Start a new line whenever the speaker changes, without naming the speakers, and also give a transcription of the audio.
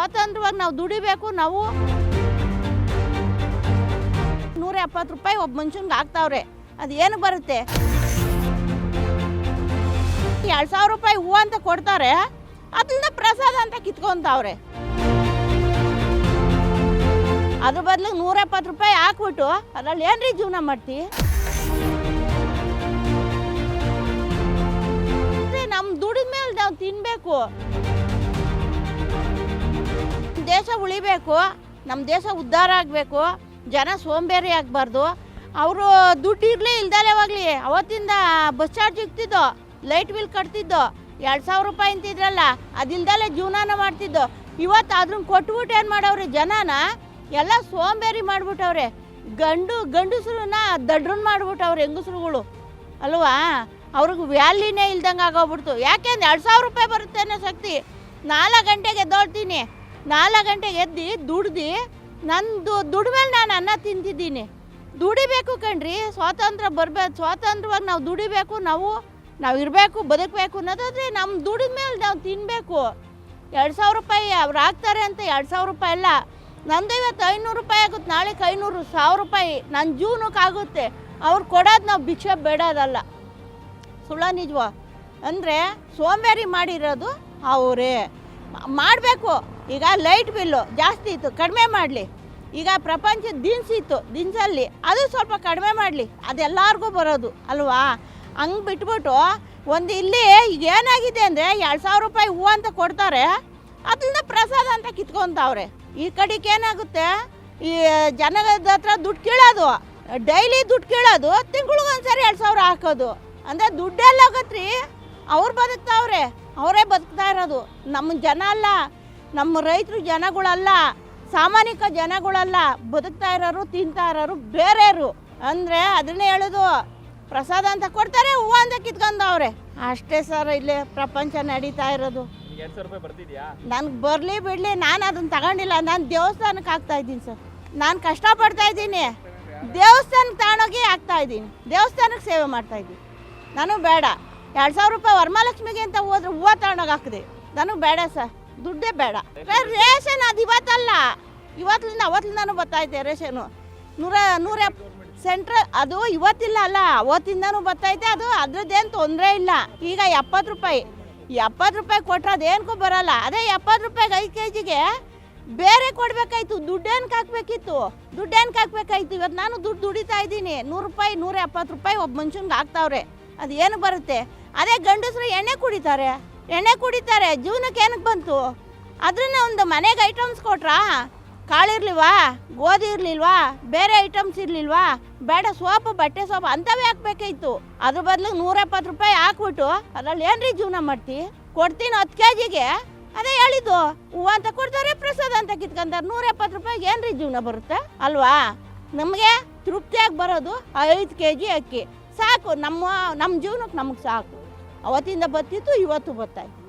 ಸ್ವಾತಂತ್ರ್ಯವಾಗಿ ನಾವು ದುಡಿಬೇಕು. ನಾವು 170 ರೂಪಾಯಿ ಒಬ್ಬ ಮನುಷ್ಯನ್ಗೆ ಆಗ್ತಾವ್ರೆ. ಅದು ಏನು ಬರುತ್ತೆ? 2000 ರೂಪಾಯಿ ಹೂವು ಅಂತ ಕೊಡ್ತಾರೆ, ಅದನ್ನ ಪ್ರಸಾದ ಅಂತ ಕಿತ್ಕೊಂತಾವ್ರೆ. ಅದ್ರ ಬದಲು 170 ರೂಪಾಯಿ ಹಾಕ್ಬಿಟ್ಟು ಅದ್ರಲ್ಲಿ ಏನ್ರಿ ಜೀವನ ಮಾಡ್ತಿ? ನಮ್ಮ ದುಡಿದ ಮೇಲೆ ನಾವು ತಿನ್ಬೇಕು, ದೇಶ ಉಳಿಬೇಕು, ನಮ್ಮ ದೇಶ ಉದ್ಧಾರ ಆಗಬೇಕು, ಜನ ಸೋಂಬೇರಿ ಆಗಬಾರ್ದು. ಅವರು ದುಡ್ಡು ಇರಲಿ ಇಲ್ದಲೇ ಹೋಗ್ಲಿ, ಅವತ್ತಿಂದ ಬಸ್ ಚಾರ್ಜ್ ಇಕ್ತಿದ್ದೋ, ಲೈಟ್ ಬಿಲ್ ಕಟ್ತಿದ್ದೋ, 2000 ರೂಪಾಯಿ ಅಂತಿದ್ರಲ್ಲ, ಅದಿಲ್ದಲೇ ಜೀವನಾನ ಮಾಡ್ತಿದ್ದೋ. ಇವತ್ತು ಅದನ್ನ ಕೊಟ್ಬಿಟ್ಟು ಏನು ಮಾಡವ್ರೆ? ಜನನ ಎಲ್ಲ ಸೋಂಬೇರಿ ಮಾಡಿಬಿಟ್ಟವ್ರೆ. ಗಂಡಸ್ರನ್ನ ದಡ್ರನ್ ಮಾಡಿಬಿಟ್ಟವ್ರೆ ಹೆಂಗಸ್ರುಗಳು ಅಲ್ವಾ? ಅವ್ರಿಗೆ ವ್ಯಾಲ್ಯೂನೇ ಇಲ್ದಂಗೆ ಆಗೋಗ್ಬಿಡ್ತು. ಯಾಕೆಂದ್ರೆ 2000 ರೂಪಾಯಿ ಬರುತ್ತೆ ಅನ್ನೋ ಶಕ್ತಿ. 4 ಗಂಟೆಗೆ ಎದ್ದೋಳ್ತೀನಿ, 4 ಗಂಟೆಗೆ ಎದ್ದು ದುಡ್ದು ನಂದು ದುಡ್ಡು ಮೇಲೆ ನಾನು ಅನ್ನ ತಿಂತಿದ್ದೀನಿ. ದುಡಿಬೇಕು ಕಣ್ರಿ, ಸ್ವಾತಂತ್ರ್ಯ ಬರಬೇಕು. ಸ್ವಾತಂತ್ರ್ಯವಾಗಿ ನಾವು ದುಡಿಬೇಕು, ನಾವು ಇರಬೇಕು, ಬದುಕಬೇಕು ಅನ್ನೋದಾದ್ರೆ ನಮ್ಮ ದುಡಿದ ಮೇಲೆ ನಾವು ತಿನ್ನಬೇಕು. 2000 ರೂಪಾಯಿ ಅವ್ರು ಹಾಕ್ತಾರೆ ಅಂತ 2000 ರೂಪಾಯಿ ಅಲ್ಲ, ನಂದು ಇವತ್ತು 500 ರೂಪಾಯಿ ಆಗುತ್ತೆ, ನಾಳೆ 500, 1000 ರೂಪಾಯಿ ನನ್ನ ಜೀವನಕ್ಕೆ ಆಗುತ್ತೆ. ಅವ್ರು ಕೊಡೋದು ನಾವು ಭಿಕ್ಷೆ ಬೇಡೋದಲ್ಲ. ಸುಳ್ಳ ನಿಜವಾ? ಅಂದರೆ ಸೋಂಬೇರಿ ಮಾಡಿರೋದು ಅವರೇ. ಮಾಡಬೇಕು. ಈಗ ಲೈಟ್ ಬಿಲ್ಲು ಜಾಸ್ತಿ ಇತ್ತು, ಕಡಿಮೆ ಮಾಡಲಿ. ಈಗ ಪ್ರಪಂಚದ ದಿನಸಿತ್ತು, ದಿನಸಲ್ಲಿ ಅದು ಸ್ವಲ್ಪ ಕಡಿಮೆ ಮಾಡಲಿ, ಅದೆಲ್ಲರಿಗೂ ಬರೋದು ಅಲ್ವಾ? ಹಂಗೆ ಬಿಟ್ಬಿಟ್ಟು ಒಂದು ಇಲ್ಲಿ ಈಗ ಏನಾಗಿದೆ ಅಂದರೆ 2000 ರೂಪಾಯಿ ಹೂವು ಅಂತ ಕೊಡ್ತಾರೆ, ಅದನ್ನ ಪ್ರಸಾದ ಅಂತ ಕಿತ್ಕೊತಾವ್ರೆ. ಈ ಕಡೆಗೆ ಏನಾಗುತ್ತೆ, ಈ ಜನದ ಹತ್ರ ದುಡ್ಡು ಕೀಳೋದು, ಡೈಲಿ ದುಡ್ಡು ಕೀಳೋದು, ತಿಂಗಳಿಗೊಂದ್ಸರಿ 2000 ಹಾಕೋದು. ಅಂದರೆ ದುಡ್ಡೆಲ್ಲ ಹೋಗತ್ರಿ, ಅವ್ರು ಬದುಕ್ತಾವ್ರೆ, ಅವರೇ ಬದುಕ್ತಾ ಇರೋದು. ನಮ್ಮ ಜನ ಅಲ್ಲ, ನಮ್ಮ ರೈತರು ಜನಗಳಲ್ಲ, ಸಾಮಾನ್ಯಿಕ ಜನಗಳಲ್ಲ, ಬದುಕ್ತಾ ಇರೋರು, ತಿಂತಾ ಇರೋರು ಬೇರೆಯವರು. ಅಂದರೆ ಅದನ್ನೇ ಹೇಳೋದು, ಪ್ರಸಾದ ಅಂತ ಕೊಡ್ತಾರೆ, ಹೂವು ಅಂತ ಕಿತ್ಕೊಂಡವ್ರೆ. ಅಷ್ಟೇ ಸರ್ ಇಲ್ಲಿ ಪ್ರಪಂಚ ನಡೀತಾ ಇರೋದು. ನನಗೆ ಬರಲಿ ಬಿಡಲಿ, ನಾನು ಅದನ್ನು ತಗೊಂಡಿಲ್ಲ. ನಾನು ದೇವಸ್ಥಾನಕ್ಕೆ ಹಾಕ್ತಾ ಇದ್ದೀನಿ ಸರ್. ನಾನು ಕಷ್ಟಪಡ್ತಾ ಇದ್ದೀನಿ, ದೇವಸ್ಥಾನಕ್ಕೆ ತಗೊಂಡೋಗಿ ಹಾಕ್ತಾ ಇದ್ದೀನಿ, ದೇವಸ್ಥಾನಕ್ಕೆ ಸೇವೆ ಮಾಡ್ತಾ ಇದ್ದೀನಿ. ನನಗೆ ಬೇಡ 2000 ರೂಪಾಯಿ ವರಮಹಾಲಕ್ಷ್ಮಿಗೆ ಅಂತ ಹೋದ್ರೆ ಹೂವು ತಗೊಂಡೋಗಿ ಹಾಕಿದೆ. ನನಗೆ ಬೇಡ ಸರ್, ದುಡ್ಡೇ ಬೇಡ. ರೇಷನ್ ಅದು ಇವತ್ತಲ್ಲ, ಇವತ್ತಿಂದ ಅವತ್ತಿಂದನೂ ಬರ್ತೈತೆ ರೇಷನು. 170 ಸೆಂಟ್ರಲ್, ಅದು ಇವತ್ತಿಲ್ಲ ಅಲ್ಲ, ಅವತ್ತಿಂದನೂ ಬರ್ತೈತೆ. ಅದು ಅದ್ರದ್ದೇನು ತೊಂದರೆ ಇಲ್ಲ. ಈಗ 70 ರೂಪಾಯಿ ಕೊಟ್ಟರೆ ಅದೇನಕ್ಕೂ ಬರಲ್ಲ. ಅದೇ 70 ರೂಪಾಯಿಗೆ 5 kgಗೆ ಬೇರೆ ಕೊಡಬೇಕಾಯ್ತು, ದುಡ್ಡೇನಕ್ಕೆ ಹಾಕ್ಬೇಕಿತ್ತು, ಇವತ್ತು ನಾನು ದುಡಿತಾ ಇದ್ದೀನಿ. 100 ರೂಪಾಯಿ 170 ರೂಪಾಯಿ ಒಬ್ಬ ಮನುಷ್ಯನ್ಗೆ ಹಾಕ್ತಾವ್ರೆ. ಅದು ಏನು ಬರುತ್ತೆ? ಅದೇ ಗಂಡಸರು ಎಣ್ಣೆ ಕುಡಿತಾರೆ, ಜೀವನಕ್ಕೆ ಏನಕ್ಕೆ ಬಂತು? ಅದನ್ನ ಒಂದು ಮನೆಗೆ ಐಟಮ್ಸ್ ಕೊಟ್ರಾ, ಕಾಳಿರ್ಲಿಲ್ವಾ, ಗೋಧಿ ಇರಲಿಲ್ವಾ, ಬೇರೆ ಐಟಮ್ಸ್ ಇರಲಿಲ್ವಾ? ಬೇಡ, ಸೋಪು, ಬಟ್ಟೆ ಸೋಪು ಅಂಥವೇ ಹಾಕ್ಬೇಕಾಯ್ತು. ಅದ್ರ ಬದಲು 170 ರೂಪಾಯಿ ಹಾಕ್ಬಿಟ್ಟು ಅದ್ರಲ್ಲಿ ಏನ್ರಿ ಜೀವನ ಮಾಡ್ತಿ? ಕೊಡ್ತೀನಿ 10 kgಗೆ, ಅದೇ ಹೇಳಿದ್ದು ಹೂವು ಅಂತ ಕೊಡ್ತಾರೆ, ಪ್ರಸಾದ ಅಂತ ಕಿತ್ಕೊಂತಾರೆ. 170 ರೂಪಾಯಿಗೆ ಏನ್ರಿ ಜೀವನ ಬರುತ್ತೆ ಅಲ್ವಾ? ನಮಗೆ ತೃಪ್ತಿಯಾಗಿ ಬರೋದು 5 kg ಅಕ್ಕಿ ಸಾಕು. ನಮ್ಮ ಜೀವನಕ್ಕೆ ನಮಗೆ ಸಾಕು. ಅವತ್ತಿಂದ ಬತ್ತಿತ್ತು, ಇವತ್ತು ಬರ್ತಾಯಿತ್ತು.